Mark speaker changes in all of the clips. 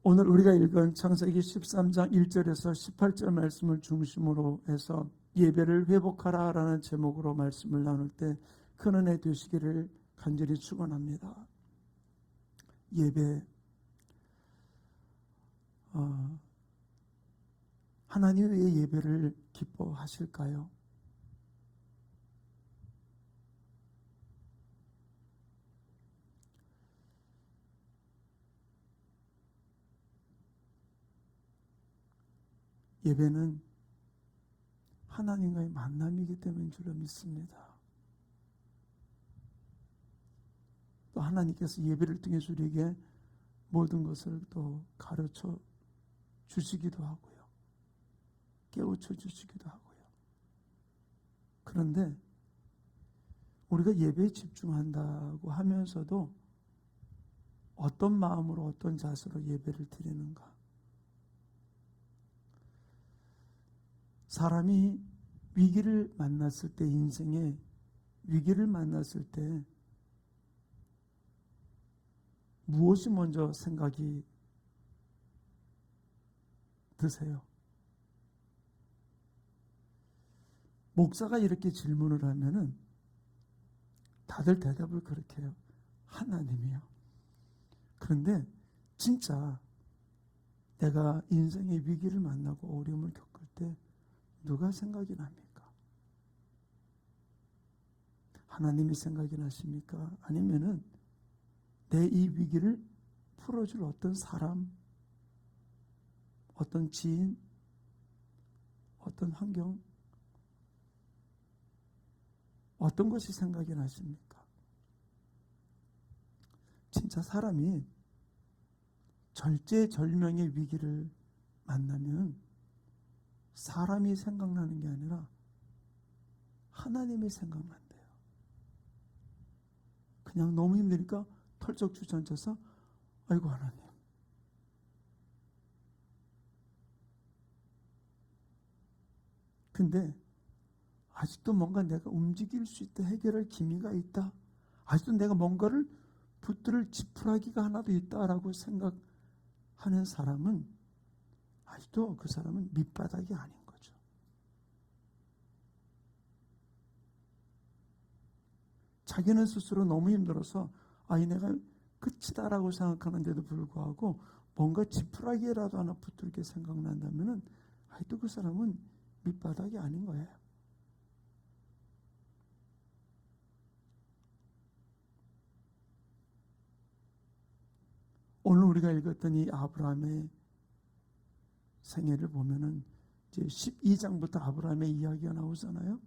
Speaker 1: 오늘 우리가 읽은 창세기 13장 1절에서 18절 말씀을 중심으로 해서 예배를 회복하라라는 제목으로 말씀을 나눌 때 큰 은혜 되시기를 간절히 축원합니다. 예배, 하나님 왜 예배를 기뻐하실까요? 예배는 하나님과의 만남이기 때문인 줄로 믿습니다. 또 하나님께서 예배를 통해서 우리에게 모든 것을 또 가르쳐 주시기도 하고요. 깨우쳐 주시기도 하고요. 그런데 우리가 예배에 집중한다고 하면서도 어떤 마음으로 어떤 자세로 예배를 드리는가? 사람이 위기를 만났을 때, 인생에 위기를 만났을 때 무엇이 먼저 생각이 드세요? 목사가 이렇게 질문을 하면은 다들 대답을 그렇게 해요. 하나님이요. 그런데 진짜 내가 인생의 위기를 만나고 어려움을 겪을 때 누가 생각이 납니까? 하나님이 생각이 나십니까? 아니면은 내 이 위기를 풀어줄 어떤 사람, 어떤 지인, 어떤 환경, 어떤 것이 생각이 나십니까? 진짜 사람이 절제절명의 위기를 만나면 사람이 생각나는 게 아니라 하나님이 생각난대요. 그냥 너무 힘드니까 털쩍 주저앉아서 아이고 하나님. 근데 아직도 뭔가 내가 움직일 수 있다, 해결할 기미가 있다, 아직도 내가 뭔가를 붙들을 지푸라기가 하나도 있다라고 생각하는 사람은 아직도 그 사람은 밑바닥이 아닌 거죠. 자기는 스스로 너무 힘들어서 내가 끝이다라고 생각하는데도 불구하고 뭔가 지푸라기라도 하나 붙들게 생각난다면 아직도 그 사람은 밑바닥이 아닌 거예요. 오늘 우리가 읽었던 이 아브라함의 생애를 보면은 이제 12장부터 아브라함의 이야기가 나오잖아요.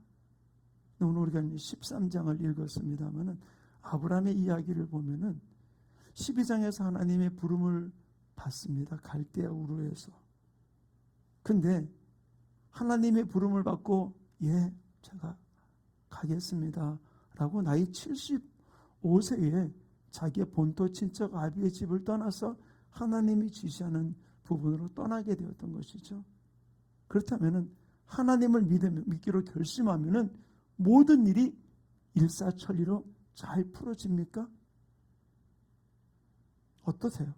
Speaker 1: 오늘 우리가 13장을 읽었습니다만은 아브라함의 이야기를 보면은 12장에서 하나님의 부름을 받습니다. 갈대아 우르에서. 근데 하나님의 부름을 받고 제가 가겠습니다 라고 나이 75세에 자기의 본토 친척 아비의 집을 떠나서 하나님이 지시하는 부분으로 떠나게 되었던 것이죠. 그렇다면 하나님을 믿기로 결심하면 모든 일이 일사천리로 잘 풀어집니까? 어떠세요?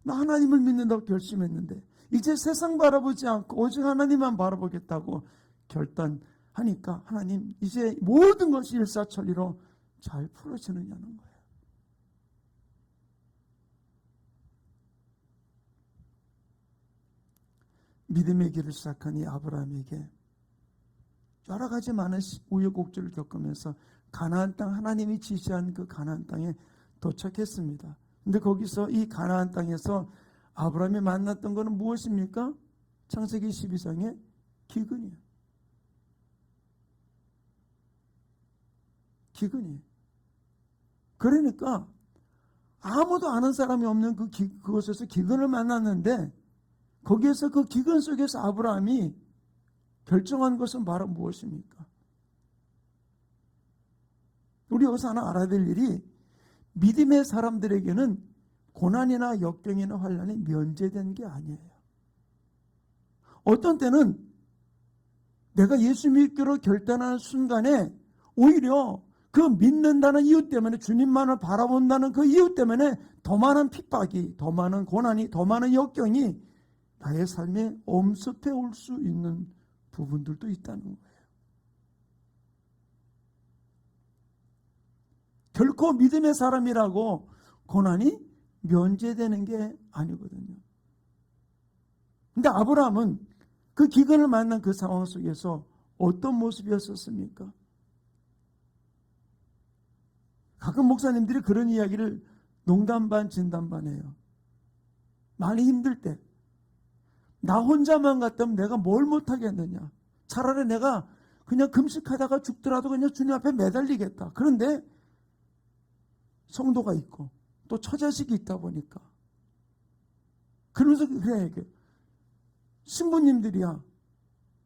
Speaker 1: 나 하나님을 믿는다고 결심했는데 이제 세상 바라보지 않고 오직 하나님만 바라보겠다고 결단하니까 하나님 이제 모든 것이 일사천리로 잘 풀어지느냐는 거예요. 믿음의 길을 시작한 이 아브라함에게 여러 가지 많은 우여곡절을 겪으면서 가나안 땅, 하나님이 지시한 그 가나안 땅에 도착했습니다. 근데 거기서 이 가나안 땅에서 아브라함이 만났던 것은 무엇입니까? 창세기 12장의 기근이에요. 기근이에요. 그러니까 아무도 아는 사람이 없는 그곳에서 기근을 만났는데 거기에서 그 기근 속에서 아브라함이 결정한 것은 바로 무엇입니까? 우리 여기서 하나 알아야 될 일이 믿음의 사람들에게는 고난이나 역경이나 환난이 면제된 게 아니에요. 어떤 때는 내가 예수 믿기로 결단하는 순간에 오히려 그 믿는다는 이유 때문에, 주님만을 바라본다는 그 이유 때문에 더 많은 핍박이, 더 많은 고난이, 더 많은 역경이 나의 삶에 엄습해 올 수 있는 부분들도 있다는 거예요. 결코 믿음의 사람이라고 고난이 면제되는 게 아니거든요. 근데 아브라함은 그 기근을 만난 그 상황 속에서 어떤 모습이었었습니까? 가끔 목사님들이 그런 이야기를 농담 반 진담 반 해요. 많이 힘들 때 나 혼자만 갔다면 내가 뭘 못하겠느냐. 차라리 내가 그냥 금식하다가 죽더라도 그냥 주님 앞에 매달리겠다. 그런데 성도가 있고 또 처자식이 있다 보니까 그러면서 그래, 신부님들이야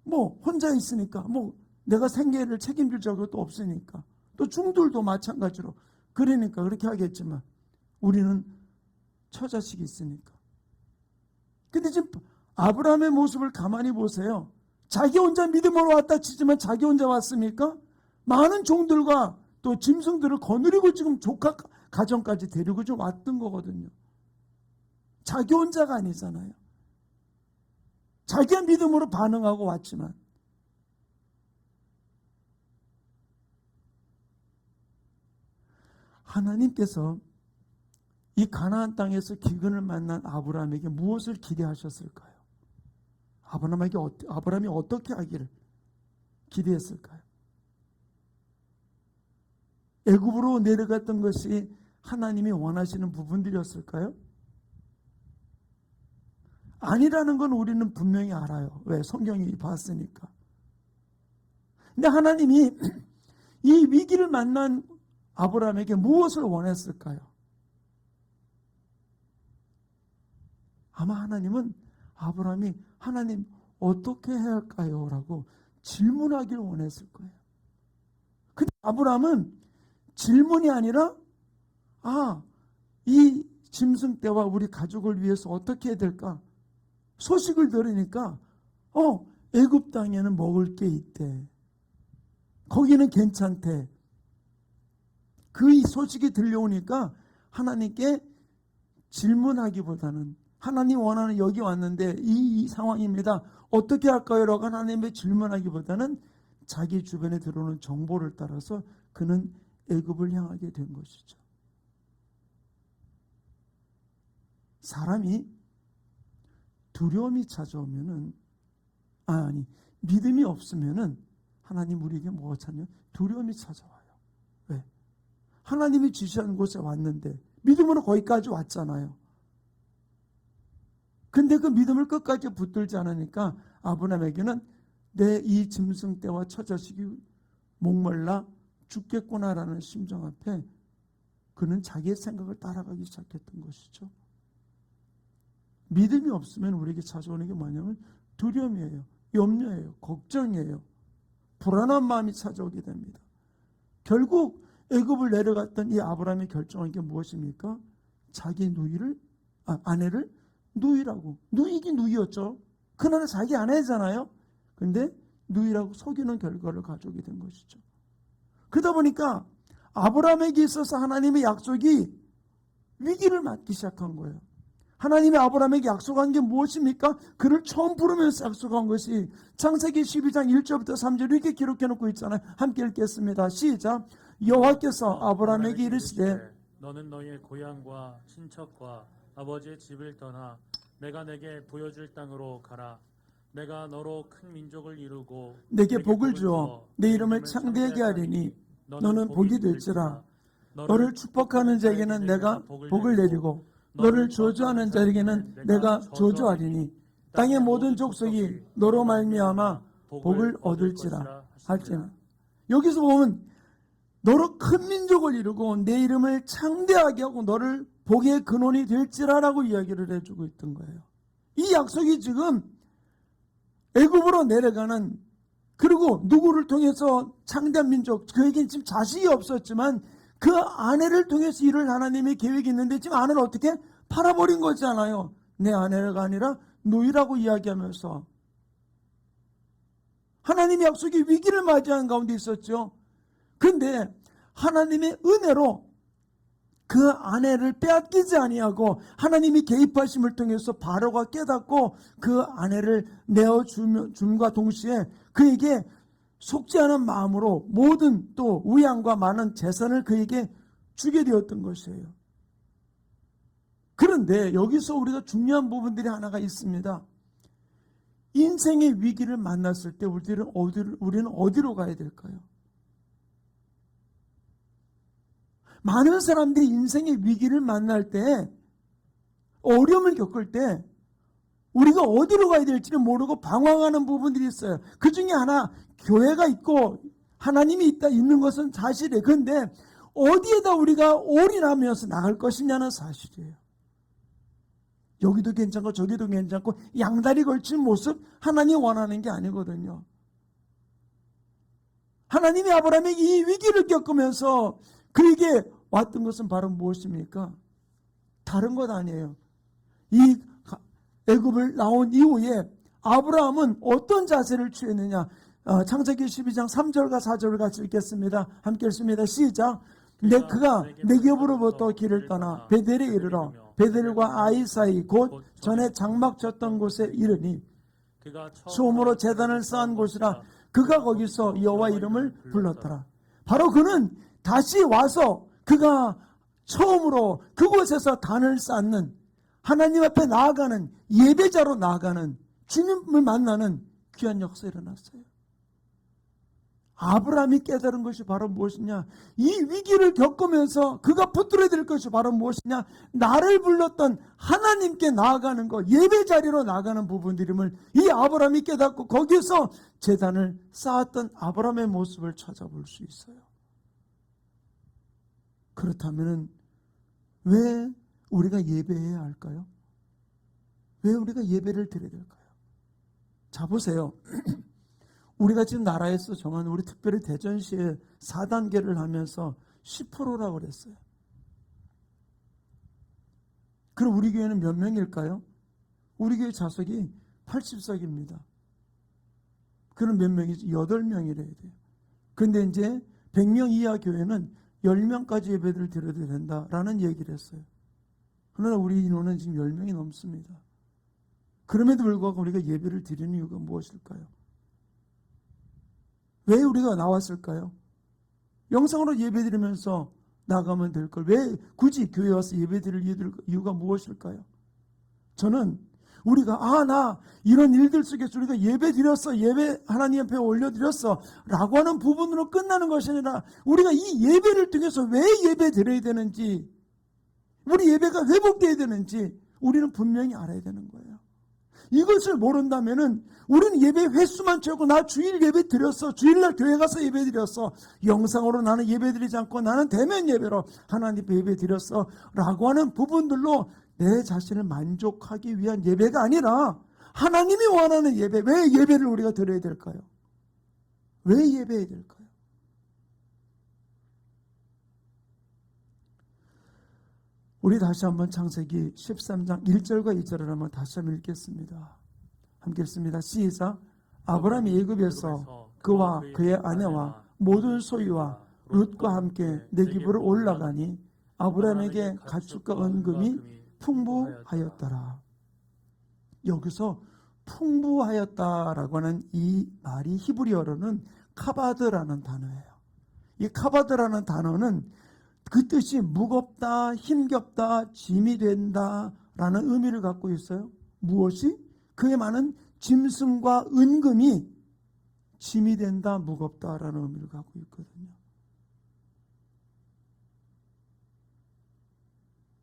Speaker 1: 뭐 혼자 있으니까 뭐 내가 생계를 책임질 적도 없으니까, 또 중들도 마찬가지로 그러니까 그렇게 하겠지만 우리는 처자식이 있으니까. 근데 지금 아브라함의 모습을 가만히 보세요. 자기 혼자 믿음으로 왔다 치지만 자기 혼자 왔습니까? 많은 종들과 또 짐승들을 거느리고 지금 조카 가정까지 데리고 좀 왔던 거거든요. 자기 혼자가 아니잖아요. 자기의 믿음으로 반응하고 왔지만, 하나님께서 이 가나안 땅에서 기근을 만난 아브라함에게 무엇을 기대하셨을까요? 아브라함이 어떻게 하기를 기대했을까요? 애굽으로 내려갔던 것이 하나님이 원하시는 부분들이었을까요? 아니라는 건 우리는 분명히 알아요. 왜? 성경이 봤으니까. 근데 하나님이 이 위기를 만난 아브라함에게 무엇을 원했을까요? 아마 하나님은 아브라함이 하나님 어떻게 해야 할까요? 라고 질문하기를 원했을 거예요. 근데 아브라함은 질문이 아니라 이 짐승떼와 우리 가족을 위해서 어떻게 해야 될까? 소식을 들으니까 애굽 땅에는 먹을 게 있대. 거기는 괜찮대. 그 소식이 들려오니까 하나님께 질문하기보다는, 하나님 원하는 여기 왔는데 이 상황입니다. 어떻게 할까요? 라고 하나님의 질문하기보다는 자기 주변에 들어오는 정보를 따라서 그는 애굽을 향하게 된 것이죠. 사람이 두려움이 찾아오면은 믿음이 없으면은 하나님 우리에게 뭐가 찾냐? 두려움이 찾아와요. 왜? 하나님이 지시한 곳에 왔는데 믿음으로 거기까지 왔잖아요. 근데 그 믿음을 끝까지 붙들지 않으니까 아브라함에게는 내 이 짐승떼와 처자식이 목말라 죽겠구나라는 심정 앞에 그는 자기의 생각을 따라가기 시작했던 것이죠. 믿음이 없으면 우리에게 찾아오는 게 뭐냐면 두려움이에요. 염려예요. 걱정이에요. 불안한 마음이 찾아오게 됩니다. 결국 애굽을 내려갔던 이 아브라함이 결정한 게 무엇입니까? 자기 아내를 누이라고. 누이긴 누이였죠. 그날은 자기 아내잖아요. 근데 누이라고 속이는 결과를 가져오게 된 것이죠. 그러다 보니까 아브라함에게 있어서 하나님의 약속이 위기를 맞기 시작한 거예요. 하나님이 아브라함에게 약속한 게 무엇입니까? 그를 처음 부르면서 약속한 것이 창세기 12장 1절부터 3절 이렇게 기록해 놓고 있잖아요. 함께 읽겠습니다. 시작. 여호와께서 아브라함에게 이르시되
Speaker 2: 너는 너희의 고향과 친척과 아버지의 집을 떠나 내가 내게 보여줄 땅으로 가라. 내가 너로 큰 민족을 이루고
Speaker 1: 내게 복을 주어 내 이름을 창대하게 하리니 너는 복이 될지라. 너를 축복하는 자에게는 내가 복을 내리고 너를 저주하는 자에게는 내가 저주하리니 땅의 모든 족속이 너로 말미암아 복을 얻을지라 할지는. 여기서 보면 너로 큰 민족을 이루고 내 이름을 창대하게 하고 너를 복의 근원이 될지라라고 이야기를 해주고 있던 거예요. 이 약속이 지금 애굽으로 내려가는, 그리고 누구를 통해서 창대한 민족, 그에겐 지금 자식이 없었지만 그 아내를 통해서 이룰 하나님의 계획이 있는데 지금 아내를 어떻게 팔아버린 거잖아요. 내 아내가 아니라 누이라고 이야기하면서 하나님의 약속이 위기를 맞이한 가운데 있었죠. 근데 하나님의 은혜로 그 아내를 빼앗기지 아니하고 하나님이 개입하심을 통해서 바로가 깨닫고 그 아내를 내어줌과 동시에 그에게 속지 않은 마음으로 모든 또 우양과 많은 재산을 그에게 주게 되었던 것이에요. 그런데 여기서 우리가 중요한 부분들이 하나가 있습니다. 인생의 위기를 만났을 때 우리는 어디로 가야 될까요? 많은 사람들이 인생의 위기를 만날 때, 어려움을 겪을 때 우리가 어디로 가야 될지를 모르고 방황하는 부분들이 있어요. 그 중에 하나, 교회가 있고 하나님이 있는 것은 사실이에요. 그런데 어디에다 우리가 올인하면서 나갈 것이냐는 사실이에요. 여기도 괜찮고 저기도 괜찮고 양다리 걸친 모습 하나님이 원하는 게 아니거든요. 하나님이 아브라함에게 이 위기를 겪으면서 그에게 왔던 것은 바로 무엇입니까? 다른 것 아니에요. 이 애굽을 나온 이후에 아브라함은 어떤 자세를 취했느냐? 창세기 12장 3절과 4절을 같이 읽겠습니다. 함께 읽습니다. 시작. 그가 네겝으로부터 길을 떠나 베델에 이르러 베델과 아이 사이 곧 전에 장막 쳤던 곳에 이르니 처음으로 제단을 쌓은 곳이라 그가 거기서 여호와 이름을 불렀더라. 바로 그는 다시 와서 그가 처음으로 그곳에서 단을 쌓는, 하나님 앞에 나아가는, 예배자로 나아가는, 주님을 만나는 귀한 역사가 일어났어요. 아브라함이 깨달은 것이 바로 무엇이냐? 이 위기를 겪으면서 그가 붙들어야 될 것이 바로 무엇이냐? 나를 불렀던 하나님께 나아가는 것, 예배 자리로 나아가는 부분들임을 이 아브라함이 깨닫고 거기서 제단을 쌓았던 아브라함의 모습을 찾아볼 수 있어요. 그렇다면 왜 우리가 예배해야 할까요? 왜 우리가 예배를 드려야 될까요? 자, 보세요. 우리가 지금 나라에서 정한, 우리 특별히 대전시에 4단계를 하면서 10%라고 그랬어요. 그럼 우리 교회는 몇 명일까요? 우리 교회 좌석이 80석입니다. 그럼 몇 명이지? 8명이래야 돼요. 그런데 이제 100명 이하 교회는 10명까지 예배를 드려야 된다라는 얘기를 했어요. 그러나 우리 인원은 지금 10명이 넘습니다. 그럼에도 불구하고 우리가 예배를 드리는 이유가 무엇일까요? 왜 우리가 나왔을까요? 영상으로 예배 드리면서 나가면 될 걸 왜 굳이 교회 와서 예배 드릴 이유가 무엇일까요? 저는 우리가 나 이런 일들 속에서 우리가 예배 드렸어, 예배 하나님 앞에 올려드렸어 라고 하는 부분으로 끝나는 것이 아니라 우리가 이 예배를 통해서 왜 예배 드려야 되는지, 우리 예배가 회복되어야 되는지 우리는 분명히 알아야 되는 거예요. 이것을 모른다면은 우리는 예배 횟수만 채우고 나 주일 예배 드렸어, 주일날 교회 가서 예배 드렸어, 영상으로 나는 예배 드리지 않고 나는 대면 예배로 하나님 앞에 예배 드렸어 라고 하는 부분들로 내 자신을 만족하기 위한 예배가 아니라 하나님이 원하는 예배. 왜 예배를 우리가 드려야 될까요? 왜 예배해야 될까요? 우리 다시 한번 창세기 13장 1절과 2절을 한번 다시 한번 읽겠습니다. 함께 읽습니다. 시작. 아브라함이 애굽에서 그와 그의 아내와 모든 소유와 룻과 함께 네겝으로 올라가니 아브라함에게 가축과 은금이 풍부하였더라. 여기서 풍부하였다라고 하는 이 말이 히브리어로는 카바드라는 단어예요. 이 카바드라는 단어는 그 뜻이 무겁다, 힘겹다, 짐이 된다 라는 의미를 갖고 있어요. 무엇이? 그에 많은 짐승과 은금이 짐이 된다, 무겁다라는 의미를 갖고 있거든요.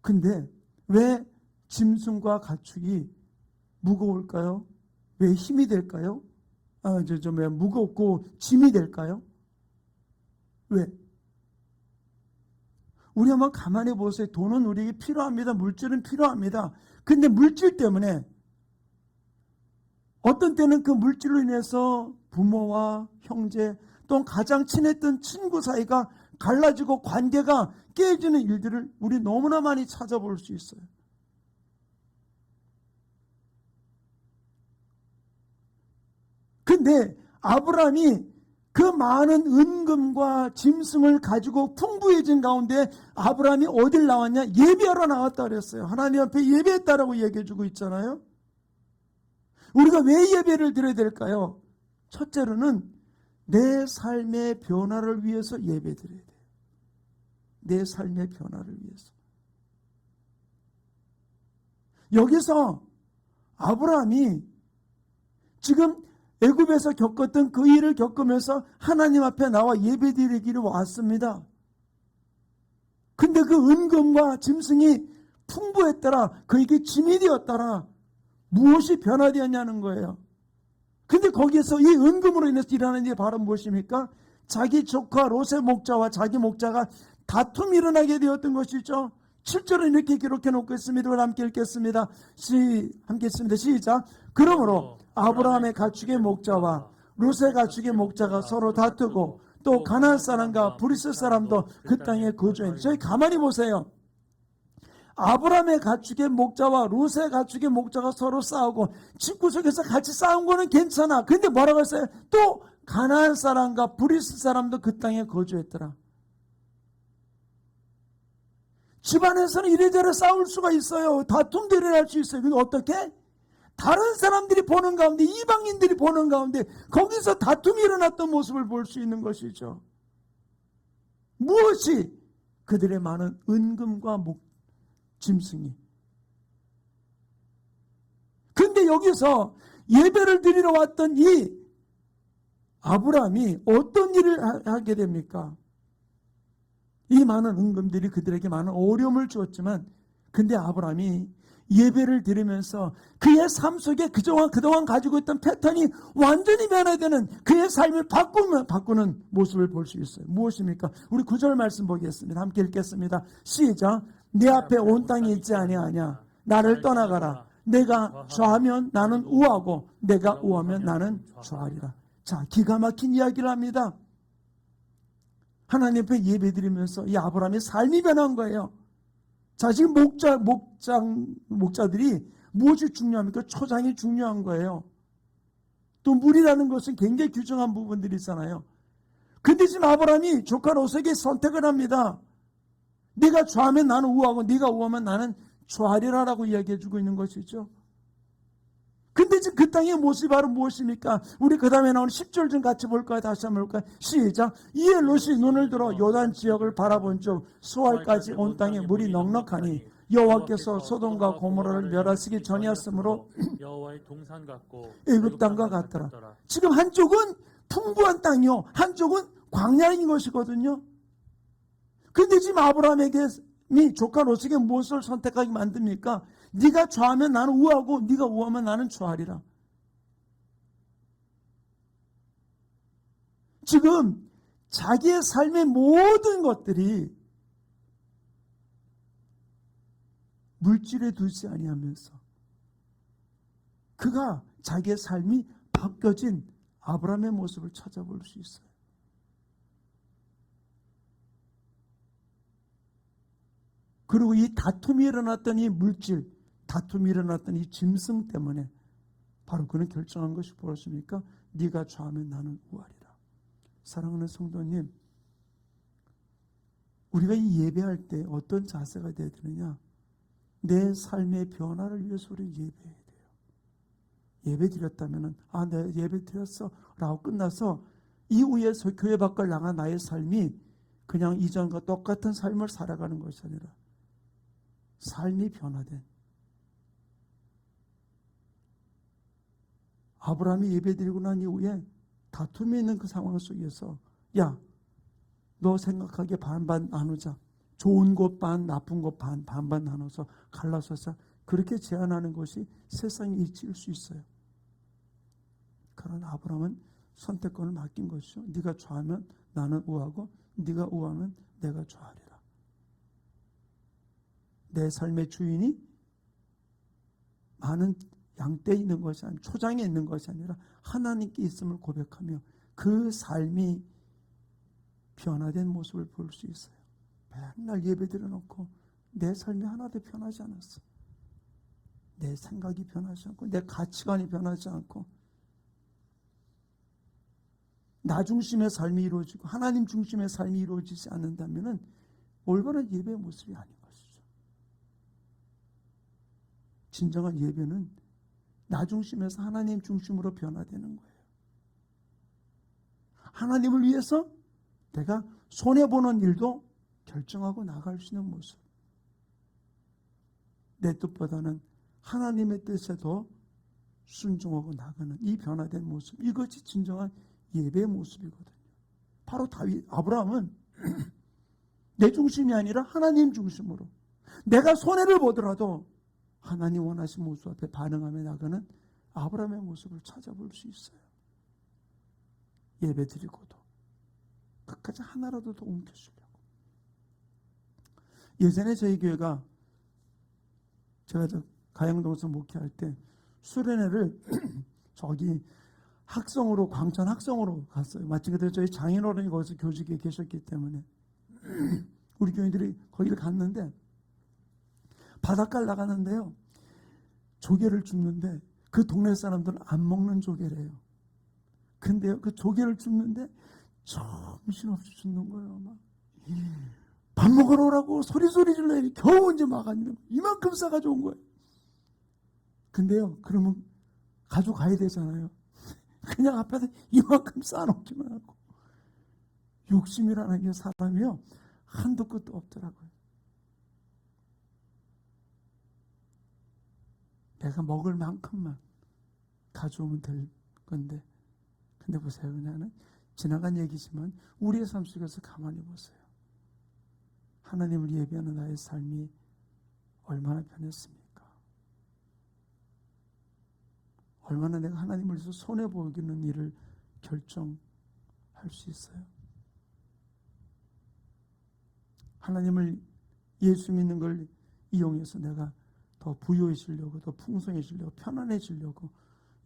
Speaker 1: 근데 왜 짐승과 가축이 무거울까요? 왜 힘이 될까요? 왜 무겁고 짐이 될까요? 왜? 우리 한번 가만히 보세요. 돈은 우리에게 필요합니다. 물질은 필요합니다. 근데 물질 때문에 어떤 때는 그 물질로 인해서 부모와 형제 또 가장 친했던 친구 사이가 갈라지고 관계가 깨지는 일들을 우리 너무나 많이 찾아볼 수 있어요. 근데 아브라함이 그 많은 은금과 짐승을 가지고 풍부해진 가운데 아브라함이 어딜 나왔냐? 예배하러 나왔다 그랬어요. 하나님 앞에 예배했다라고 얘기해 주고 있잖아요. 우리가 왜 예배를 드려야 될까요? 첫째로는 내 삶의 변화를 위해서 예배 드려야 돼요. 내 삶의 변화를 위해서. 여기서 아브라함이 지금 애굽에서 겪었던 그 일을 겪으면서 하나님 앞에 나와 예배드리기를 왔습니다. 근데 그 은금과 짐승이 풍부했더라. 그에게 짐이 되었더라. 무엇이 변화되었냐는 거예요. 근데 거기에서 이 은금으로 인해서 일어나는 일이 바로 무엇입니까? 자기 조카 롯의 목자와 자기 목자가 다툼이 일어나게 되었던 것이죠. 7절은 이렇게 기록해 놓고 있습니다. 함께 읽겠습니다. 함께 읽습니다. 시작. 그러므로 아브라함의 가축의 목자와 롯의 가축의 목자가 서로 다투고 또 가나안 사람과 브리스 사람도 그 땅에 거주했는데, 저희 가만히 보세요. 아브라함의 가축의 목자와 롯의 가축의 목자가 서로 싸우고 집구석에서 같이 싸운 거는 괜찮아. 근데 뭐라고 했어요? 또 가나안 사람과 브리스 사람도 그 땅에 거주했더라. 집안에서는 이래저래 싸울 수가 있어요. 다툼도 일어날 수 있어요. 근데 어떻게? 다른 사람들이 보는 가운데, 이방인들이 보는 가운데 거기서 다툼이 일어났던 모습을 볼 수 있는 것이죠. 무엇이? 그들의 많은 은금과 짐승이. 근데 여기서 예배를 드리러 왔던 이 아브라함이 어떤 일을 하게 됩니까? 이 많은 은금들이 그들에게 많은 어려움을 주었지만, 근데 아브라함이 예배를 드리면서 그의 삶 속에 그동안 가지고 있던 패턴이 완전히 변화되는 그의 삶을 바꾸는 모습을 볼 수 있어요. 무엇입니까? 우리 9절 말씀 보겠습니다. 함께 읽겠습니다. 시작. 내 앞에 온 땅이 있지 아니하냐? 나를 떠나가라. 내가 좌하면 나는 우하고 내가 우하면 나는 좌하리라. 자, 기가 막힌 이야기를 합니다. 하나님 앞에 예배드리면서 이 아브라함의 삶이 변한 거예요. 자, 지금 목자들이 무엇이 중요합니까? 초장이 중요한 거예요. 또 물이라는 것은 굉장히 규정한 부분들이 있잖아요. 근데 지금 아브라함이 조카 롯에게 선택을 합니다. 네가 좌하면 나는 우하고 네가 우하면 나는 좌하리라라고 이야기해 주고 있는 것이죠. 근데 지금 그 땅의 모습이 바로 무엇입니까? 우리 그 다음에 나오는 10절 좀 같이 볼까요? 다시 한번 볼까요? 시작. 이에 롯이 눈을 들어 요단 지역을 바라본 즉 수알까지 온 땅에 물이 넉넉하니 여호와께서 소돔과 고모라를 멸하시기 전이었으므로
Speaker 2: 여호와의 동산 같고
Speaker 1: 애굽 땅과 같더라. 지금 한쪽은 풍부한 땅이요, 한쪽은 광야인 것이거든요. 근데 지금 아브라함에게 조카 롯에게 무엇을 선택하게 만듭니까? 네가 좌하면 나는 우하고 네가 우하면 나는 좌하리라. 지금 자기의 삶의 모든 것들이 물질에 두지 아니하면서 그가 자기의 삶이 바뀌어진 아브라함의 모습을 찾아볼 수 있어요. 그리고 이 다툼이 일어났던 이 물질, 다툼이 일어났던 이 짐승 때문에 바로 그는 결정한 것이 무엇입니까? 네가 좌하면 나는 우하리라. 사랑하는 성도님, 우리가 이 예배할 때 어떤 자세가 되어야 되느냐? 내 삶의 변화를 위해서 우리 예배해야 돼요. 예배 드렸다면 내가 예배 드렸어 라고 끝나서 이후에 교회 밖을 나간 나의 삶이 그냥 이전과 똑같은 삶을 살아가는 것이 아니라 삶이 변화된, 아브라함이 예배드리고 난 이후에 다툼이 있는 그 상황 속에서 야, 너 생각하기에 반반 나누자. 좋은 것 반, 나쁜 것 반, 반반 나눠서 갈라서자. 그렇게 제안하는 것이 세상의 이치일 수 있어요. 그러나 아브라함은 선택권을 맡긴 것이죠. 네가 좌하면 나는 우하고 네가 우하면 내가 좌하리라. 내 삶의 주인이 많은 양떼에 있는 것이 아니라, 초장에 있는 것이 아니라 하나님께 있음을 고백하며 그 삶이 변화된 모습을 볼 수 있어요. 맨날 예배 드려놓고 내 삶이 하나도 변하지 않았어. 내 생각이 변하지 않고 내 가치관이 변하지 않고 나 중심의 삶이 이루어지고 하나님 중심의 삶이 이루어지지 않는다면 올바른 예배의 모습이 아닌 것이죠. 진정한 예배는 나 중심에서 하나님 중심으로 변화되는 거예요. 하나님을 위해서 내가 손해보는 일도 결정하고 나갈 수 있는 모습. 내 뜻보다는 하나님의 뜻에 더 순종하고 나가는 이 변화된 모습, 이것이 진정한 예배의 모습이거든요. 바로 다윗, 아브라함은 내 중심이 아니라 하나님 중심으로 내가 손해를 보더라도 하나님 원하신 모습 앞에 반응하며 나가는 아브라함의 모습을 찾아볼 수 있어요. 예배 드리고도 끝까지 하나라도 더 옮겨주려고. 예전에 저희 교회가 제가 가양동에서 목회할 때 수련회를 저기 학성으로, 광천 학성으로 갔어요. 마치 그때 저희 장인어른이 거기서 교직에 계셨기 때문에 우리 교인들이 거기를 갔는데 바닷가를 나갔는데요, 조개를 줍는데 그 동네 사람들은 안 먹는 조개래요. 근데요, 그 조개를 줍는데 정신없이 줍는 거예요. 막 밥 먹으러 오라고 소리 질러 겨우 이제 막았는데 이만큼 싸가지고 온 거예요. 근데요, 그러면 가져가야 되잖아요. 그냥 앞에서 이만큼 쌓아놓기만 하고. 욕심이라는 게 사람이요, 한도 끝도 없더라고요. 내가 먹을 만큼만 가져오면 될 건데, 근데 보세요. 그냥 지나간 얘기지만 우리의 삶 속에서 가만히 보세요. 하나님을 예배하는 나의 삶이 얼마나 변했습니까? 얼마나 내가 하나님을 위해서 손해보이는 일을 결정할 수 있어요? 하나님을, 예수 믿는 걸 이용해서 내가 더 부유해지려고, 더 풍성해지려고, 편안해지려고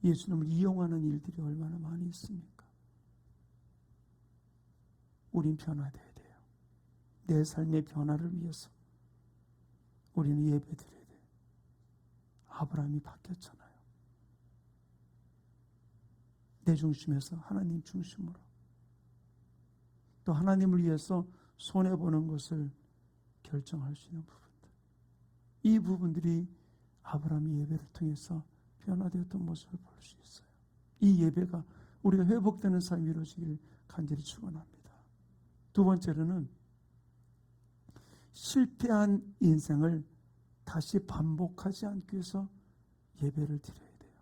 Speaker 1: 예수님을 이용하는 일들이 얼마나 많이 있습니까? 우린 변화돼야 돼요. 내 삶의 변화를 위해서 우리는 예배드려야 돼요. 아브라함이 바뀌었잖아요. 내 중심에서 하나님 중심으로. 또 하나님을 위해서 손해보는 것을 결정할 수 있는 부분들. 이 부분들이 아브라함의 예배를 통해서 변화되었던 모습을 볼 수 있어요. 이 예배가 우리가 회복되는 삶이 이루어지기를 간절히 축원합니다. 두 번째로는 실패한 인생을 다시 반복하지 않기 위해서 예배를 드려야 돼요.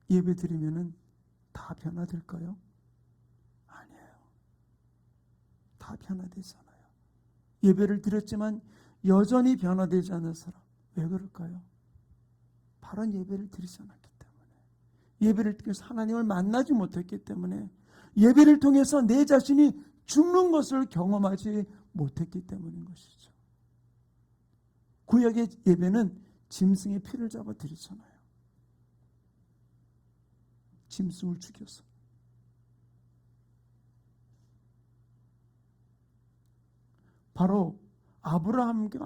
Speaker 1: 예배 드리면은 다 변화될까요? 아니에요. 다 변화되지 않아요. 예배를 드렸지만 여전히 변화되지 않은 사람, 왜 그럴까요? 바른 예배를 드리지 않았기 때문에, 예배를 통해서 하나님을 만나지 못했기 때문에, 예배를 통해서 내 자신이 죽는 것을 경험하지 못했기 때문인 것이죠. 구약의 예배는 짐승의 피를 잡아 드리잖아요. 짐승을 죽여서. 바로 아브라함과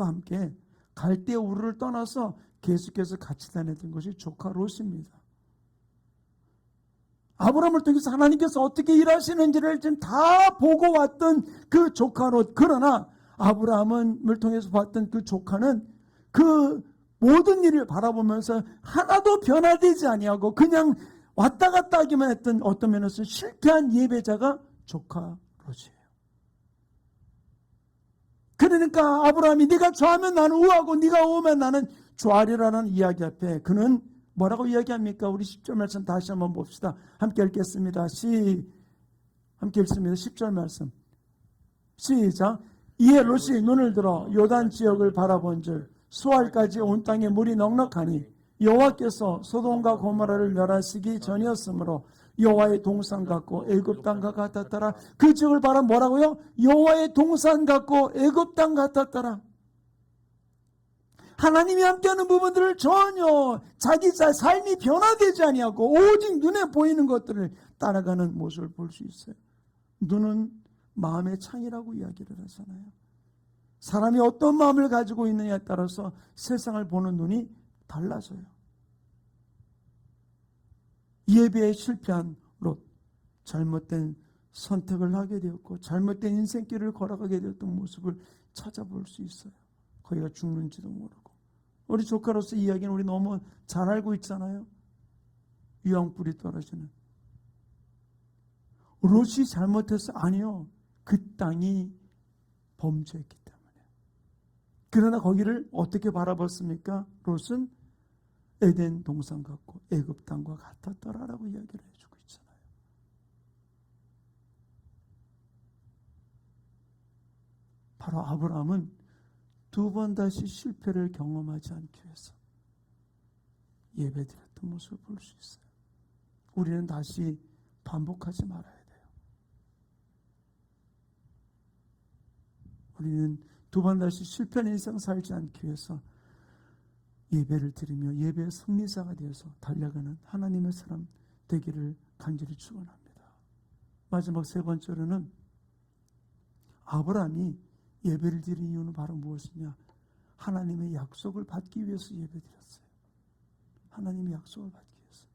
Speaker 1: 함께 갈대 우르를 떠나서 계속해서 같이 다녔던 것이 조카 롯입니다. 아브라함을 통해서 하나님께서 어떻게 일하시는지를 지금 다 보고 왔던 그 조카 롯. 그러나 아브라함을 통해서 봤던 그 조카는 그 모든 일을 바라보면서 하나도 변화되지 아니하고 그냥 왔다 갔다 하기만 했던, 어떤 면에서 실패한 예배자가 조카 롯이에요. 그러니까 아브라함이 네가 좌하면 나는 우하고 네가 우하면 나는 좌하리라는 이야기 앞에 그는 뭐라고 이야기합니까? 우리 10절 말씀 다시 한번 봅시다. 함께 읽겠습니다. 함께 읽습니다. 10절 말씀. 시작. 이에 롯이 눈을 들어 요단 지역을 바라본 줄 수알까지 온 땅에 물이 넉넉하니 여호와께서 소돔과 고모라를 멸하시기 전이었으므로 여호와의 동산 같고 애굽 땅과 같았더라. 그 지역을 바라 뭐라고요? 여호와의 동산 같고 애굽 땅 같았더라. 하나님이 함께하는 부분들을 전혀 자기 삶이 변화되지 아니하고 오직 눈에 보이는 것들을 따라가는 모습을 볼 수 있어요. 눈은 마음의 창이라고 이야기를 하잖아요. 사람이 어떤 마음을 가지고 있느냐에 따라서 세상을 보는 눈이 달라져요. 예배에 실패한 롯, 잘못된 선택을 하게 되었고 잘못된 인생길을 걸어가게 되었던 모습을 찾아볼 수 있어요. 거기가 죽는지도 모르고. 우리 조카로서 이야기는 우리 너무 잘 알고 있잖아요. 유황불이 떨어지는. 롯이 잘못해서 아니요. 그 땅이 범죄했기 때문에. 그러나 거기를 어떻게 바라봤습니까? 롯은 에덴 동산 같고 애굽 땅과 같았더라라고 이야기를 해주고 있잖아요. 바로 아브라함은 두 번 다시 실패를 경험하지 않기 위해서 예배드렸던 모습을 볼 수 있어요. 우리는 다시 반복하지 말아야 돼요. 우리는 두 번 다시 실패한 인생 살지 않기 위해서 예배를 드리며 예배의 승리자가 되어서 달려가는 하나님의 사람 되기를 간절히 축원합니다. 마지막 세 번째로는 아브라함이 예배를 드린 이유는 바로 무엇이냐? 하나님의 약속을 받기 위해서 예배드렸어요. 하나님의 약속을 받기 위해서.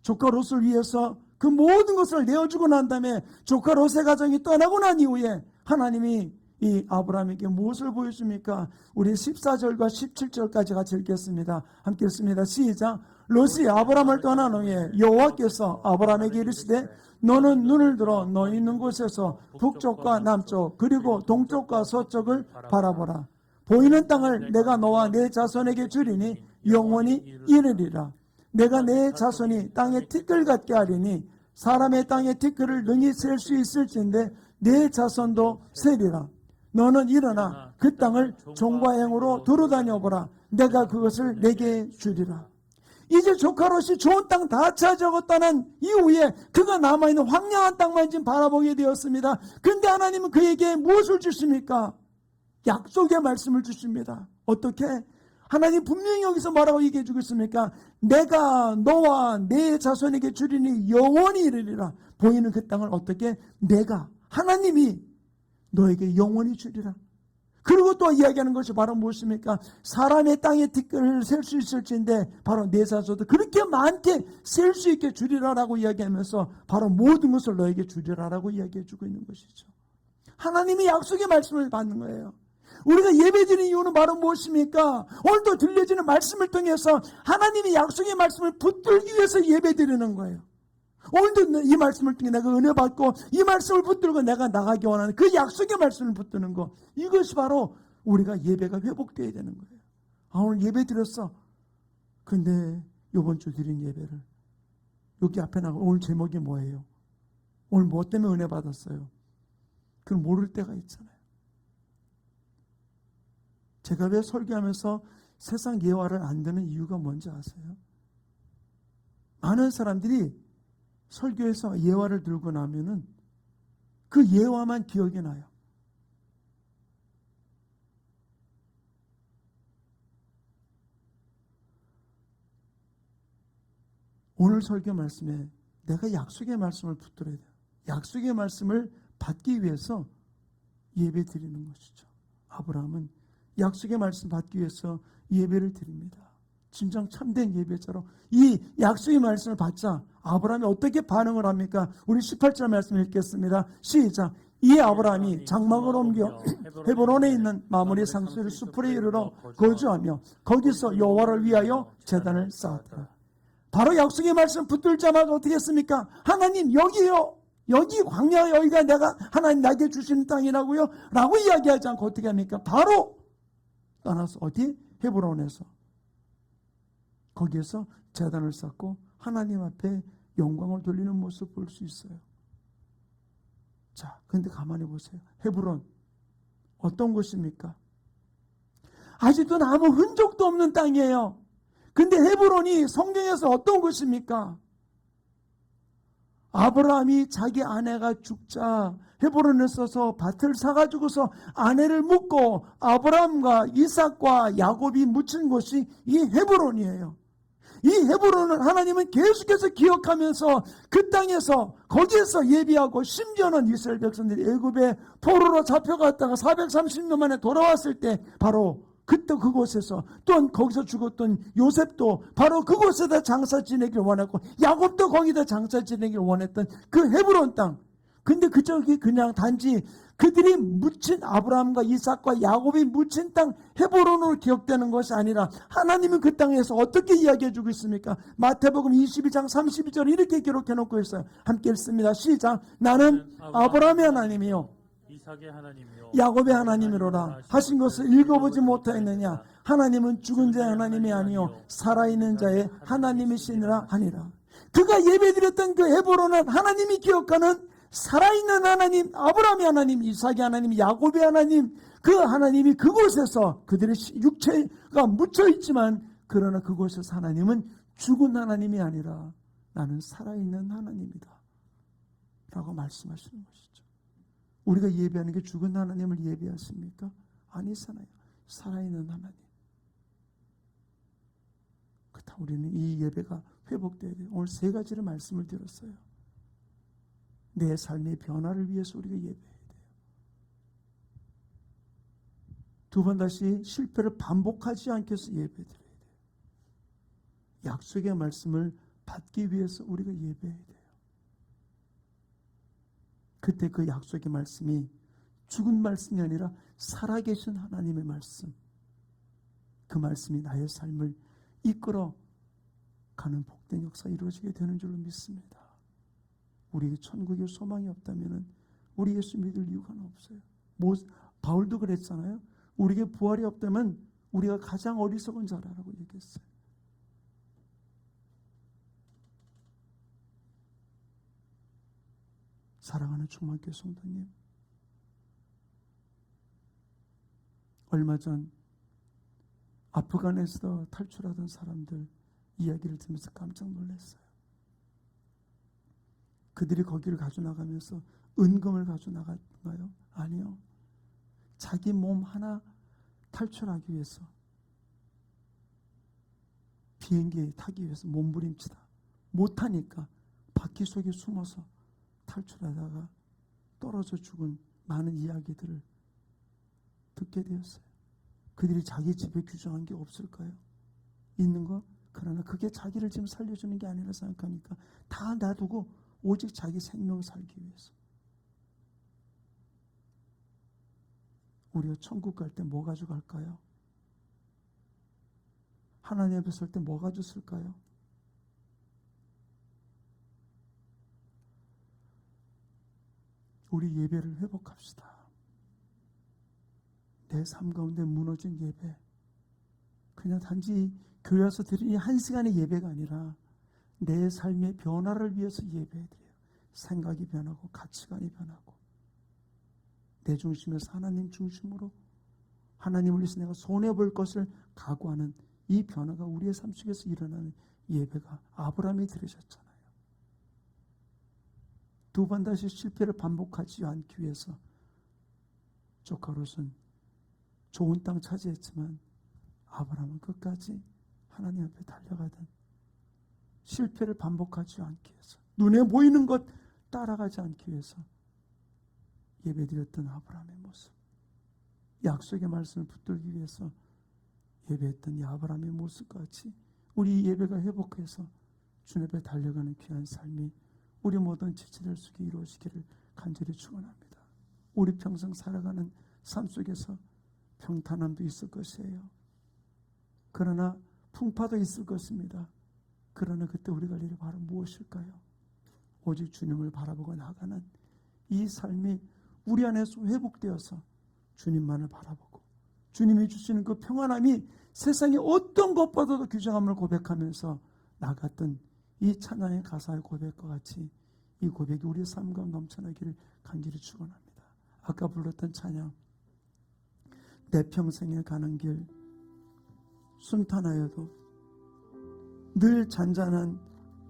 Speaker 1: 조카 롯을 위해서 그 모든 것을 내어주고 난 다음에 조카 롯의 가정이 떠나고 난 이후에 하나님이 이 아브라함에게 무엇을 보여줍니까? 우리 14절과 17절까지 같이 읽겠습니다. 함께 읽습니다. 시작. 롯이 아브라함을 떠난 후에 여호와께서 아브라함에게 이르시되 너는 눈을 들어 너 있는 곳에서 북쪽과 남쪽 그리고 동쪽과 서쪽을 바라보라. 보이는 땅을 내가 너와 내 자손에게 주리니 영원히 이르리라. 내가 내 자손이 땅의 티끌 같게 하리니 사람의 땅의 티끌을 능히 셀 수 있을진데 내 자손도 세리라. 너는 일어나 그 땅을 종과 행으로 두루다녀보라. 내가 그것을 내게 주리라. 이제 조카 롯이 좋은 땅 다 차지하고 떠난 이후에 그가 남아있는 황량한 땅만 지금 바라보게 되었습니다. 그런데 하나님은 그에게 무엇을 주십니까? 약속의 말씀을 주십니다. 어떻게? 하나님 분명히 여기서 뭐라고 얘기해 주고 있습니까? 내가 너와 내 자손에게 주리니 영원히 이르리라. 보이는 그 땅을 어떻게? 내가 하나님이 너에게 영원히 주리라. 그리고 또 이야기하는 것이 바로 무엇입니까? 사람의 땅의 티끌을 셀 수 있을지인데 바로 내 자손도 그렇게 많게 셀 수 있게 주리라라고 이야기하면서 바로 모든 것을 너에게 주리라라고 이야기해 주고 있는 것이죠. 하나님이 약속의 말씀을 받는 거예요. 우리가 예배드리는 이유는 바로 무엇입니까? 오늘도 들려지는 말씀을 통해서 하나님이 약속의 말씀을 붙들기 위해서 예배드리는 거예요. 오늘도 이 말씀을 통해 내가 은혜 받고 이 말씀을 붙들고 내가 나가기 원하는 그 약속의 말씀을 붙드는 거, 이것이 바로 우리가 예배가 회복되어야 되는 거예요. 아, 오늘 예배 드렸어. 근데 이번 주 드린 예배를 여기 앞에 나가 오늘 제목이 뭐예요? 오늘 뭐 때문에 은혜 받았어요? 그걸 모를 때가 있잖아요. 제가 왜 설교하면서 세상 예화를 안 듣는 이유가 뭔지 아세요? 많은 사람들이 설교에서 예화를 들고 나면은 그 예화만 기억이 나요. 오늘 설교 말씀에 내가 약속의 말씀을 붙들어야 돼요. 약속의 말씀을 받기 위해서 예배 드리는 것이죠. 아브라함은 약속의 말씀 받기 위해서 예배를 드립니다. 진정 참된 예배자로 이 약속의 말씀을 받자 아브라함이 어떻게 반응을 합니까? 우리 18절 말씀 읽겠습니다. 시작. 이 아브라함이 장막을 옮겨 헤브론에 있는 마므리 상수리 수풀에 이르러 거주하며 거기서 여호와를 위하여 제단을 쌓았더라. 바로 약속의 말씀 붙들자마자 어떻게 했습니까? 하나님 여기요. 여기 광야 여기가 내가 하나님 나에게 주신 땅이라고요. 라고 이야기하지 않고 어떻게 합니까? 바로 떠나서 어디? 헤브론에서 거기에서 제단을 쌓고 하나님 앞에 영광을 돌리는 모습을 볼 수 있어요. 자, 그런데 가만히 보세요. 헤브론 어떤 곳입니까? 아직도 아무 흔적도 없는 땅이에요. 근데 헤브론이 성경에서 어떤 곳입니까? 아브라함이 자기 아내가 죽자 헤브론에 서서 밭을 사가지고서 아내를 묻고 아브라함과 이삭과 야곱이 묻힌 곳이 이 헤브론이에요. 이 헤브론을 하나님은 계속해서 기억하면서 그 땅에서 거기에서 예비하고 심지어는 이스라엘 백성들이 애굽에 포로로 잡혀갔다가 430년 만에 돌아왔을 때 바로 그때 그곳에서 또한 거기서 죽었던 요셉도 바로 그곳에다 장사 지내기를 원했고 야곱도 거기다 장사 지내기를 원했던 그 헤브론 땅. 근데 그쪽이 그냥 단지 그들이 묻힌 아브라함과 이삭과 야곱이 묻힌 땅 헤브론으로 기억되는 것이 아니라 하나님은 그 땅에서 어떻게 이야기해 주고 있습니까? 마태복음 22장 32절 이렇게 기록해 놓고 있어요. 함께 읽습니다. 시작. 나는 아브라함의 하나님이요
Speaker 2: 이삭의 하나님이요
Speaker 1: 야곱의 하나님이로라 하신 것을 읽어보지 못하였느냐? 하나님은 죽은 자의 하나님이 아니요 살아있는 자의 하나님이시니라 하니라. 그가 예배드렸던 그 헤브론은 하나님이 기억하는 살아있는 하나님, 아브라함의 하나님, 이삭의 하나님, 야곱의 하나님, 그 하나님이 그곳에서 그들의 육체가 묻혀있지만 그러나 그곳에서 하나님은 죽은 하나님이 아니라 나는 살아있는 하나님이다 라고 말씀하시는 것이죠. 우리가 예배하는 게 죽은 하나님을 예배하십니까? 아니잖아요. 살아있는 하나님. 그렇다 우리는 이 예배가 회복돼야 돼요. 오늘 세 가지를 말씀을 드렸어요. 내 삶의 변화를 위해서 우리가 예배해야 돼요. 두 번 다시 실패를 반복하지 않기 위해서 예배드려야 돼요. 약속의 말씀을 받기 위해서 우리가 예배해야 돼요. 그때 그 약속의 말씀이 죽은 말씀이 아니라 살아계신 하나님의 말씀, 그 말씀이 나의 삶을 이끌어 가는 복된 역사가 이루어지게 되는 줄로 믿습니다. 우리에게 천국의 소망이 없다면 우리 예수 믿을 이유가 없어요. 바울도 그랬잖아요. 우리에게 부활이 없다면 우리가 가장 어리석은 자라라고 얘기했어요. 사랑하는 충만교회 성도님, 얼마 전 아프간에서 탈출하던 사람들 이야기를 들으면서 깜짝 놀랐어요. 그들이 거기를 가져나가면서 은금을 가져나갔나요? 아니요. 자기 몸 하나 탈출하기 위해서, 비행기에 타기 위해서 몸부림치다 못하니까 바퀴 속에 숨어서 탈출하다가 떨어져 죽은 많은 이야기들을 듣게 되었어요. 그들이 자기 집에 규정한 게 없을까요? 있는 거? 그러나 그게 자기를 지금 살려주는 게 아니라 생각하니까 다 놔두고 오직 자기 생명 살기 위해서. 우리가 천국 갈 때 뭐 가져갈까요? 하나님 앞에 설 때 뭐 가졌을까요? 우리 예배를 회복합시다. 내 삶 가운데 무너진 예배, 그냥 단지 교회 와서 드리는 한 시간의 예배가 아니라 내 삶의 변화를 위해서 예배해드려요. 생각이 변하고 가치관이 변하고 내 중심에서 하나님 중심으로 하나님을 위해서 내가 손해볼 것을 각오하는 이 변화가 우리의 삶 속에서 일어나는 예배가 아브라함이 드리셨잖아요. 두 번 다시 실패를 반복하지 않기 위해서 조카 롯은 좋은 땅 차지했지만 아브라함은 끝까지 하나님 앞에 달려가던 실패를 반복하지 않기 위해서 눈에 보이는 것 따라가지 않기 위해서 예배드렸던 아브라함의 모습, 약속의 말씀을 붙들기 위해서 예배했던 이 아브라함의 모습과 같이 우리 예배가 회복해서 주님 앞에 달려가는 귀한 삶이 우리 모든 지체들 속에 이루어지기를 간절히 축원합니다. 우리 평생 살아가는 삶 속에서 평탄함도 있을 것이에요. 그러나 풍파도 있을 것입니다. 그러나 그때 우리가 할 일이 바로 무엇일까요? 오직 주님을 바라보고 나가는 이 삶이 우리 안에서 회복되어서 주님만을 바라보고 주님이 주시는 그 평안함이 세상의 어떤 것보다도 귀중함을 고백하면서 나갔던 이 찬양의 가사의 고백과 같이 이 고백이 우리의 삶 가운데 넘쳐나기를 간절히 축원합니다. 아까 불렀던 찬양, 내 평생에 가는 길 순탄하여도 늘 잔잔한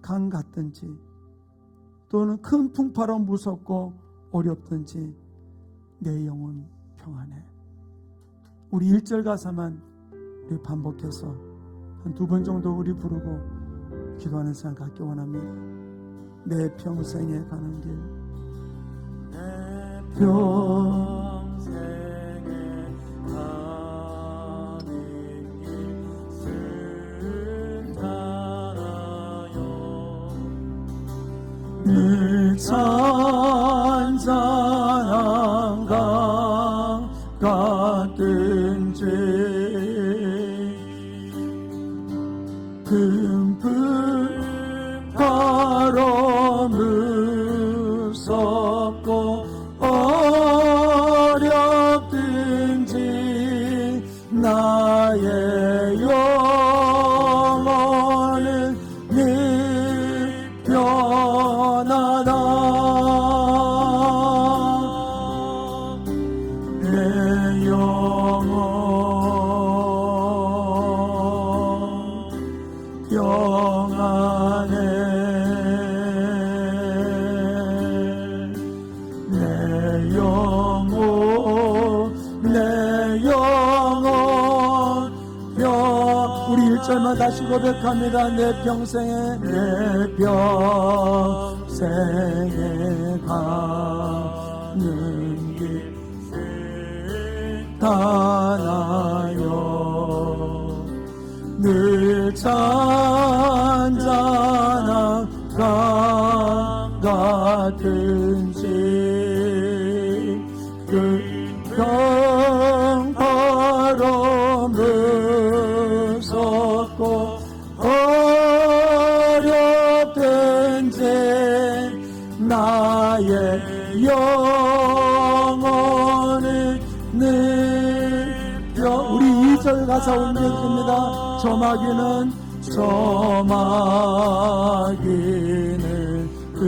Speaker 1: 강 같든지 또는 큰 풍파로 무섭고 어렵든지 내 영혼 평안해. 우리 1절 가사만 우리 반복해서 한 2번 정도 우리 부르고 기도하는 시간 갖기 원합니다. 내 평생에 가는 길,
Speaker 2: 내 평생에 가는
Speaker 1: 어렵든지 금불가로 무섭고 어렵든지 나의 영혼은 늘 변하다. 내 영혼 평안해. 내 영혼 우리 1절만 다시 고백합니다. 내 평생에 가는 길 다나요 늘 잔잔한 강 같은지 그 평화로 무섭고 어렵든지 나의 영혼을 늘 우리 2절 가사 올려줍니다. 저마귀는 그리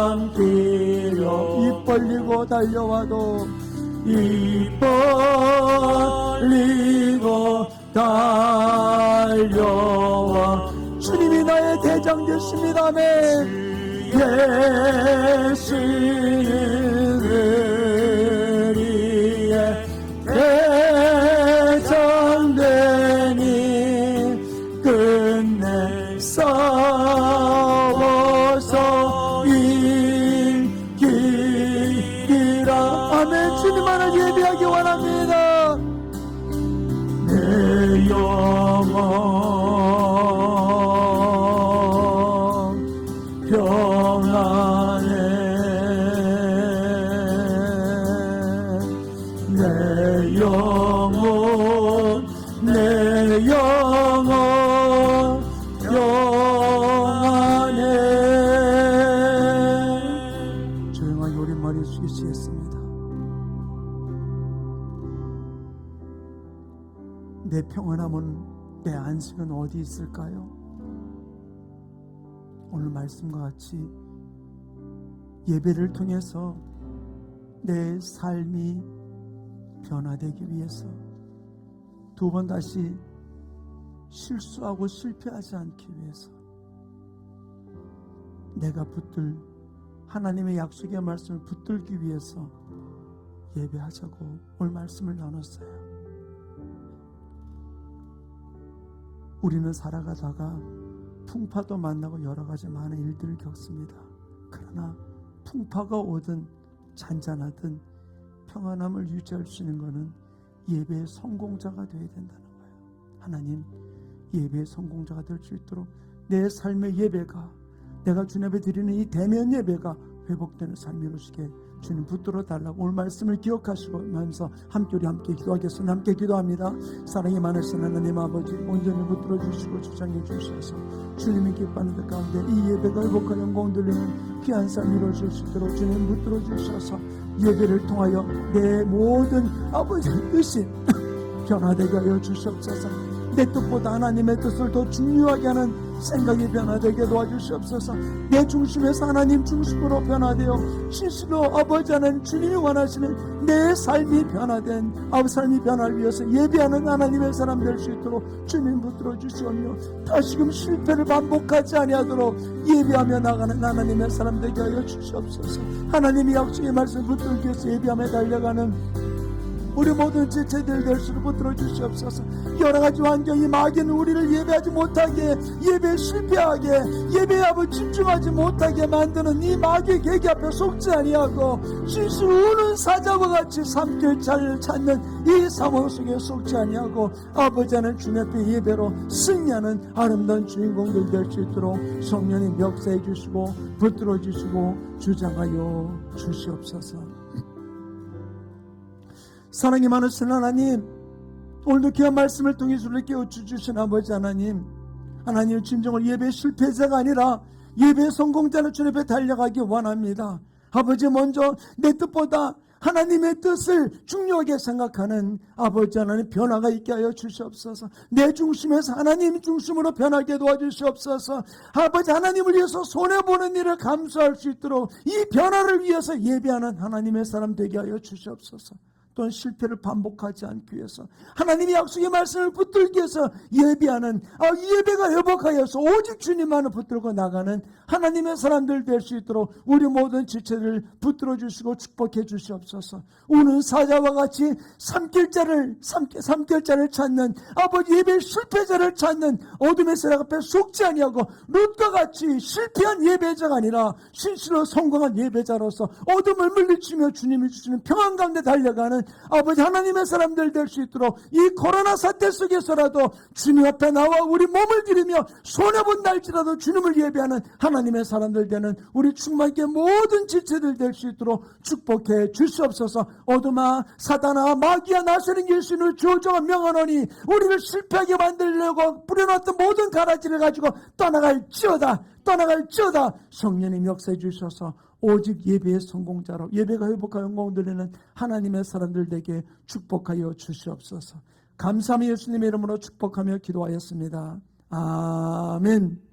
Speaker 1: 삼키려 입 벌리고 달려와도 입 벌리고 달려와 주님이 나의 대장 되십니다. 아멘. 계시는 의리에 대장 되니 끝내 싸워서 이기리라. 아멘. 주님만을 예배하기 원합니다. 내 영혼 평안해. 내 영혼 평안해. 조용하게 우리 머리 숙이시겠습니다. 내 평안함은, 내 안식은 어디 있을까요? 오늘 말씀과 같이 예배를 통해서 내 삶이 변화되기 위해서 두 번 다시 실수하고 실패하지 않기 위해서 내가 붙들 하나님의 약속의 말씀을 붙들기 위해서 예배하자고 오늘 말씀을 나눴어요. 우리는 살아가다가 풍파도 만나고 여러 가지 많은 일들을 겪습니다. 그러나 풍파가 오든 잔잔하든 평안함을 유지할 수 있는 것은 예배의 성공자가 되어야 된다는 거예요. 하나님, 예배의 성공자가 될 수 있도록 내 삶의 예배가, 내가 주님 앞에 드리는 이 대면 예배가 회복되는 삶이 이루시게 주님 붙들어 달라고 오늘 말씀을 기억하시면서 우리 함께 기도하겠습니다. 함께 기도합니다. 사랑이 많으신 하나님 아버지, 온전히 붙들어 주시고 주장해 주셔서 주님이 기뻐하는 데 가운데 이 예배가 회복과 영광 돌리는 귀한 삶이 이루어질 수 있도록 주님 붙들어 주셔서 예배를 통하여 내 모든 아버지의 뜻이 변화되게 하여 주시옵소서. 내 뜻보다 하나님의 뜻을 더 중요하게 하는 생각이 변화되게 도와주시옵소서. 내 중심에서 하나님 중심으로 변화되어 진실로 아버지 하나님 주님이 원하시는 내 삶이 변화된 삶이 변화를 위해서 예배하는 하나님의 사람 될 수 있도록 주님 붙들어 주시오며 다시금 실패를 반복하지 아니하도록 예배하며 나가는 하나님의 사람 되게 하여 주시옵소서. 하나님이 약속의 말씀 붙들기 위해서 예배하며 달려가는 우리 모든 지체들 될 수를 붙들어 주시옵소서. 여러가지 환경이 마귀는 우리를 예배하지 못하게, 예배에 실패하게, 예배에 아버지 집중하지 못하게 만드는 이 마귀의 계기 앞에 속지 아니하고 진실 우는 사자와 같이 삼킬 자리를 찾는 이 상황 속에 속지 아니하고 아버지 하나님 주님 앞에 예배로 승리하는 아름다운 주인공들 될 수 있도록 성령님 역사해 주시고 붙들어 주시고 주장하여 주시옵소서. 사랑이 많으신 하나님, 오늘도 귀한 말씀을 통해 우리를 깨워주신 아버지 하나님, 하나님 진정을 예배 실패자가 아니라 예배 성공자로 주님 앞에 달려가기 원합니다. 아버지, 먼저 내 뜻보다 하나님의 뜻을 중요하게 생각하는 아버지 하나님 변화가 있게 하여 주시옵소서. 내 중심에서 하나님 중심으로 변하게 도와주시옵소서. 아버지, 하나님을 위해서 손해보는 일을 감수할 수 있도록 이 변화를 위해서 예배하는 하나님의 사람 되게 하여 주시옵소서. 또한 실패를 반복하지 않기 위해서 하나님의 약속의 말씀을 붙들기 위해서 예배하는 이 예배가 회복하여서 오직 주님만을 붙들고 나가는 하나님의 사람들 될 수 있도록 우리 모든 지체를 붙들어 주시고 축복해 주시옵소서. 우는 사자와 같이 삼킬자를 찾는 아버지, 예배 실패자를 찾는 어둠의 세력 앞에 속지 아니하고 룻과 같이 실패한 예배자가 아니라 신실로 성공한 예배자로서 어둠을 물리치며 주님이 주시는 평안 가운데 달려가는 아버지 하나님의 사람들 될 수 있도록 이 코로나 사태 속에서라도 주님 앞에 나와 우리 몸을 기리며 손해본다 할지라도 주님을 예배하는 하나님의 사람들 되는 우리 충만케 모든 지체들 될 수 있도록 축복해 주시옵소서. 어둠아, 사단아, 마귀야, 나서는 예수님을 조정한 명하노니 우리를 실패하게 만들려고 뿌려놨던 모든 가라지를 가지고 떠나갈지어다. 성령님 역사해 주셔서 오직 예배의 성공자로 예배가 회복하여 영광 돌리는 하나님의 사람들 되게 축복하여 주시옵소서. 감사하며 예수님의 이름으로 축복하며 기도하였습니다. 아멘.